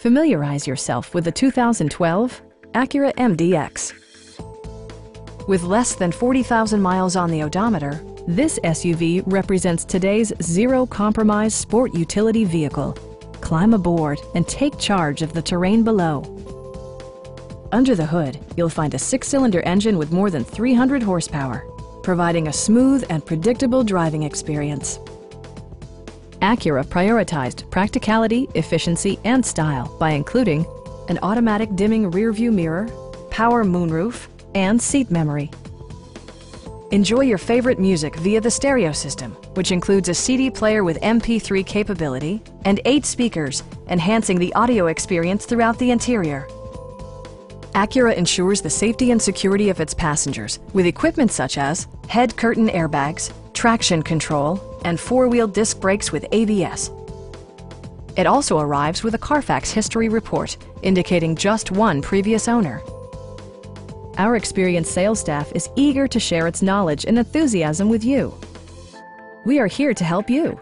Familiarize yourself with the 2012 Acura MDX. With less than 40,000 miles on the odometer, this SUV represents today's zero-compromise sport utility vehicle. Climb aboard and take charge of the terrain below. Under the hood, you'll find a 6-cylinder engine with more than 300 horsepower, providing a smooth and predictable driving experience. Acura prioritized practicality, efficiency, and style by including an automatic dimming rearview mirror, power moonroof, and seat memory. Enjoy your favorite music via the stereo system, which includes a CD player with MP3 capability and 8 speakers, enhancing the audio experience throughout the interior. Acura ensures the safety and security of its passengers with equipment such as head curtain airbags, traction control, and 4-wheel disc brakes with ABS. It also arrives with a Carfax history report, indicating just one previous owner. Our experienced sales staff is eager to share its knowledge and enthusiasm with you. We are here to help you.